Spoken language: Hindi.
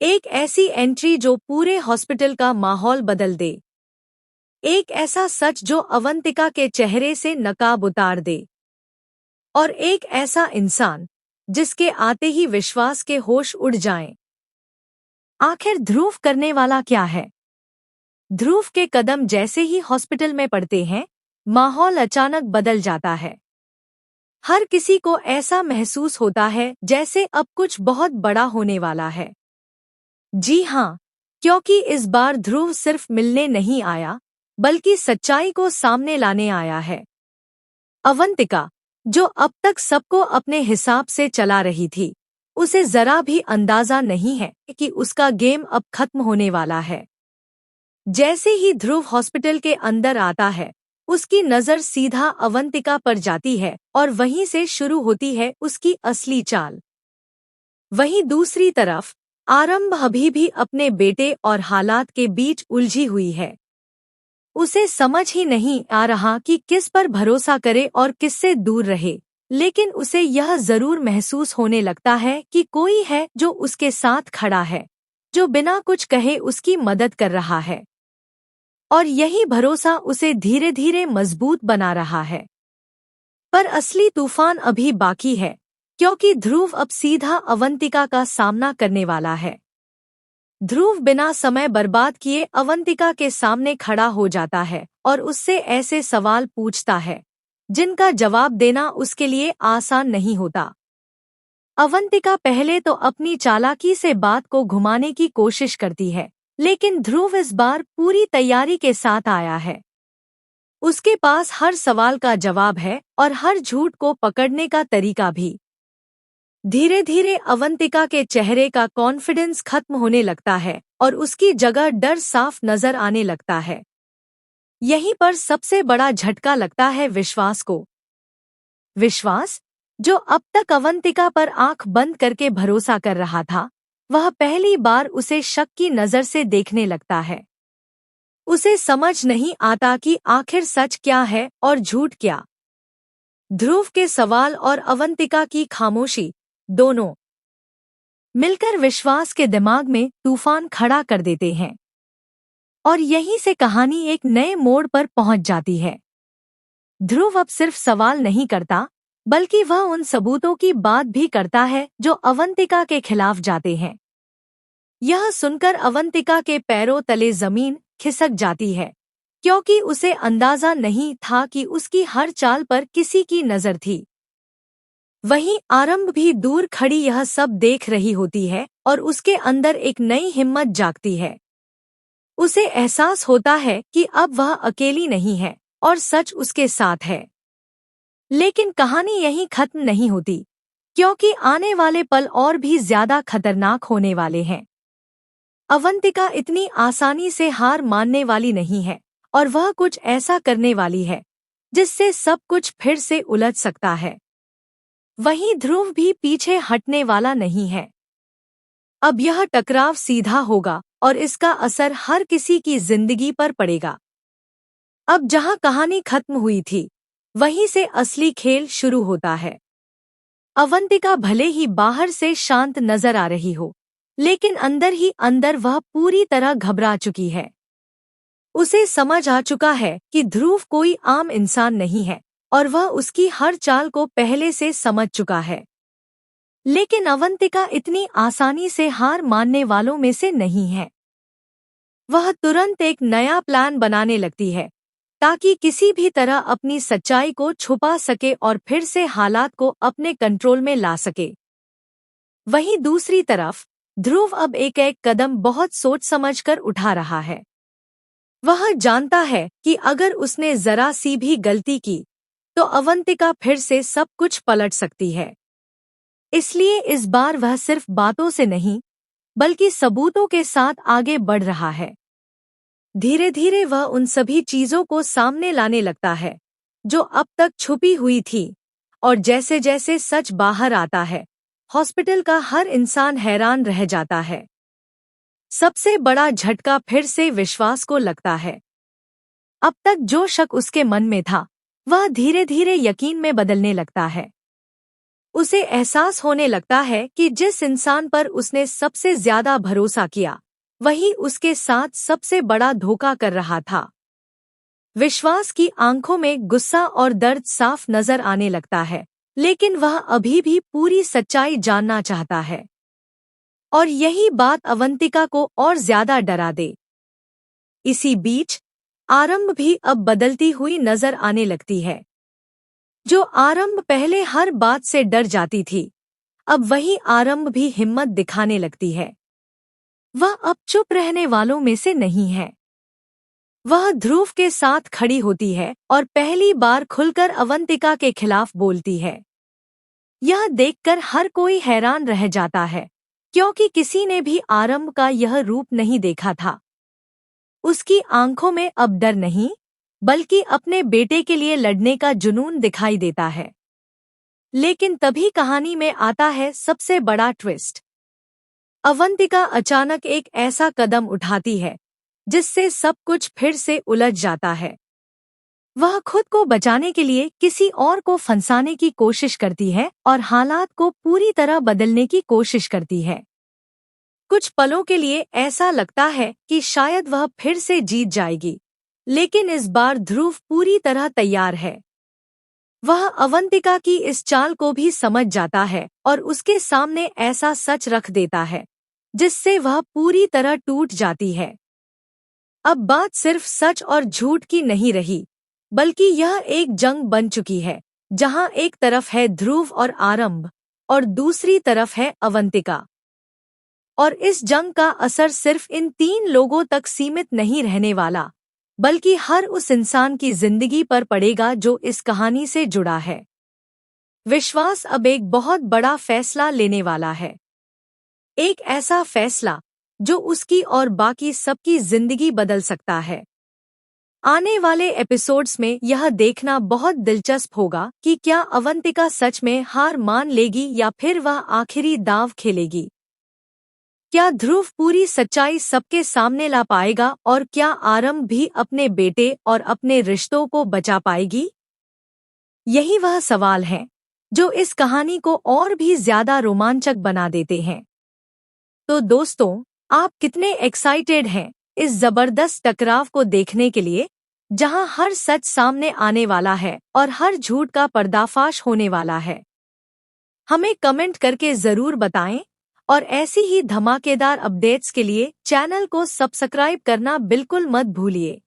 एक ऐसी एंट्री जो पूरे हॉस्पिटल का माहौल बदल दे। एक ऐसा सच जो अवंतिका के चेहरे से नकाब उतार दे। और एक ऐसा इंसान जिसके आते ही विश्वास के होश उड़ जाएं। आखिर ध्रुव करने वाला क्या है? ध्रुव के कदम जैसे ही हॉस्पिटल में पड़ते हैं, माहौल अचानक बदल जाता है। हर किसी को ऐसा महसूस होता है जैसे अब कुछ बहुत बड़ा होने वाला है। जी हाँ, क्योंकि इस बार ध्रुव सिर्फ मिलने नहीं आया, बल्कि सच्चाई को सामने लाने आया है। अवंतिका, जो अब तक सबको अपने हिसाब से चला रही थी, उसे जरा भी अंदाजा नहीं है कि उसका गेम अब खत्म होने वाला है। जैसे ही ध्रुव हॉस्पिटल के अंदर आता है, उसकी नज़र सीधा अवंतिका पर जाती है और वहीं से शुरू होती है उसकी असली चाल। वहीं दूसरी तरफ आरंभ अभी भी अपने बेटे और हालात के बीच उलझी हुई है। उसे समझ ही नहीं आ रहा कि किस पर भरोसा करे और किससे दूर रहे, लेकिन उसे यह जरूर महसूस होने लगता है कि कोई है जो उसके साथ खड़ा है, जो बिना कुछ कहे उसकी मदद कर रहा है। और यही भरोसा उसे धीरे धीरे मजबूत बना रहा है। पर असली तूफान अभी बाकी है, क्योंकि ध्रुव अब सीधा अवंतिका का सामना करने वाला है। ध्रुव बिना समय बर्बाद किए अवंतिका के सामने खड़ा हो जाता है और उससे ऐसे सवाल पूछता है जिनका जवाब देना उसके लिए आसान नहीं होता। अवंतिका पहले तो अपनी चालाकी से बात को घुमाने की कोशिश करती है, लेकिन ध्रुव इस बार पूरी तैयारी के साथ आया है। उसके पास हर सवाल का जवाब है और हर झूठ को पकड़ने का तरीका भी। धीरे धीरे अवंतिका के चेहरे का कॉन्फिडेंस खत्म होने लगता है और उसकी जगह डर साफ नजर आने लगता है। यहीं पर सबसे बड़ा झटका लगता है विश्वास को। विश्वास, जो अब तक अवंतिका पर आंख बंद करके भरोसा कर रहा था, वह पहली बार उसे शक की नजर से देखने लगता है। उसे समझ नहीं आता कि आखिर सच क्या है और झूठ क्या। ध्रुव के सवाल और अवंतिका की खामोशी, दोनों मिलकर विश्वास के दिमाग में तूफान खड़ा कर देते हैं। और यहीं से कहानी एक नए मोड़ पर पहुंच जाती है। ध्रुव अब सिर्फ सवाल नहीं करता, बल्कि वह उन सबूतों की बात भी करता है जो अवंतिका के खिलाफ जाते हैं। यह सुनकर अवंतिका के पैरों तले जमीन खिसक जाती है, क्योंकि उसे अंदाजा नहीं था कि उसकी हर चाल पर किसी की नजर थी। वहीं आरंभ भी दूर खड़ी यह सब देख रही होती है और उसके अंदर एक नई हिम्मत जागती है। उसे एहसास होता है कि अब वह अकेली नहीं है और सच उसके साथ है। लेकिन कहानी यहीं खत्म नहीं होती, क्योंकि आने वाले पल और भी ज्यादा खतरनाक होने वाले हैं। अवंतिका इतनी आसानी से हार मानने वाली नहीं है और वह कुछ ऐसा करने वाली है जिससे सब कुछ फिर से उलझ सकता है। वहीं ध्रुव भी पीछे हटने वाला नहीं है। अब यह टकराव सीधा होगा और इसका असर हर किसी की जिंदगी पर पड़ेगा। अब जहां कहानी खत्म हुई थी, वहीं से असली खेल शुरू होता है। अवंतिका भले ही बाहर से शांत नजर आ रही हो, लेकिन अंदर ही अंदर वह पूरी तरह घबरा चुकी है। उसे समझ आ चुका है कि ध्रुव कोई आम इंसान नहीं है और वह उसकी हर चाल को पहले से समझ चुका है। लेकिन अवंतिका इतनी आसानी से हार मानने वालों में से नहीं है। वह तुरंत एक नया प्लान बनाने लगती है, ताकि किसी भी तरह अपनी सच्चाई को छुपा सके और फिर से हालात को अपने कंट्रोल में ला सके। वहीं दूसरी तरफ ध्रुव अब एक एक कदम बहुत सोच समझकर उठा रहा है। वह जानता है कि अगर उसने जरा सी भी गलती की, तो अवंतिका फिर से सब कुछ पलट सकती है। इसलिए इस बार वह सिर्फ बातों से नहीं, बल्कि सबूतों के साथ आगे बढ़ रहा है। धीरे धीरे वह उन सभी चीजों को सामने लाने लगता है जो अब तक छुपी हुई थी, और जैसे जैसे सच बाहर आता है, हॉस्पिटल का हर इंसान हैरान रह जाता है। सबसे बड़ा झटका फिर से विश्वास को लगता है। अब तक जो शक उसके मन में था, वह धीरे धीरे यकीन में बदलने लगता है। उसे एहसास होने लगता है कि जिस इंसान पर उसने सबसे ज्यादा भरोसा किया, वही उसके साथ सबसे बड़ा धोखा कर रहा था। विश्वास की आंखों में गुस्सा और दर्द साफ नजर आने लगता है, लेकिन वह अभी भी पूरी सच्चाई जानना चाहता है। और यही बात अवंतिका को और ज्यादा डरा दे। इसी बीच आरंभ भी अब बदलती हुई नजर आने लगती है। जो आरंभ पहले हर बात से डर जाती थी, अब वही आरंभ भी हिम्मत दिखाने लगती है। वह अब चुप रहने वालों में से नहीं है। वह ध्रुव के साथ खड़ी होती है और पहली बार खुलकर अवंतिका के खिलाफ बोलती है। यह देखकर हर कोई हैरान रह जाता है, क्योंकि किसी ने भी आरंभ का यह रूप नहीं देखा था। उसकी आंखों में अब डर नहीं, बल्कि अपने बेटे के लिए लड़ने का जुनून दिखाई देता है। लेकिन तभी कहानी में आता है सबसे बड़ा ट्विस्ट। अवंतिका अचानक एक ऐसा कदम उठाती है जिससे सब कुछ फिर से उलझ जाता है। वह खुद को बचाने के लिए किसी और को फंसाने की कोशिश करती है और हालात को पूरी तरह बदलने की कोशिश करती है। कुछ पलों के लिए ऐसा लगता है कि शायद वह फिर से जीत जाएगी, लेकिन इस बार ध्रुव पूरी तरह तैयार है। वह अवंतिका की इस चाल को भी समझ जाता है और उसके सामने ऐसा सच रख देता है जिससे वह पूरी तरह टूट जाती है। अब बात सिर्फ सच और झूठ की नहीं रही, बल्कि यह एक जंग बन चुकी है, जहां एक तरफ है ध्रुव और आरंभ और दूसरी तरफ है अवंतिका। और इस जंग का असर सिर्फ इन 3 लोगों तक सीमित नहीं रहने वाला, बल्कि हर उस इंसान की जिंदगी पर पड़ेगा जो इस कहानी से जुड़ा है। विश्वास अब एक बहुत बड़ा फैसला लेने वाला है। एक ऐसा फैसला जो उसकी और बाकी सबकी जिंदगी बदल सकता है। आने वाले एपिसोड्स में यह देखना बहुत दिलचस्प होगा कि क्या अवंतिका सच में हार मान लेगी या फिर वह आखिरी दांव खेलेगी। क्या ध्रुव पूरी सच्चाई सबके सामने ला पाएगा और क्या आरंभ भी अपने बेटे और अपने रिश्तों को बचा पाएगी? यही वह सवाल हैं जो इस कहानी को और भी ज्यादा रोमांचक बना देते हैं। तो दोस्तों, आप कितने एक्साइटेड हैं इस जबरदस्त टकराव को देखने के लिए, जहां हर सच सामने आने वाला है और हर झूठ का पर्दाफाश होने वाला है? हमें कमेंट करके जरूर बताएं और ऐसी ही धमाकेदार अपडेट्स के लिए चैनल को सब्सक्राइब करना बिल्कुल मत भूलिए।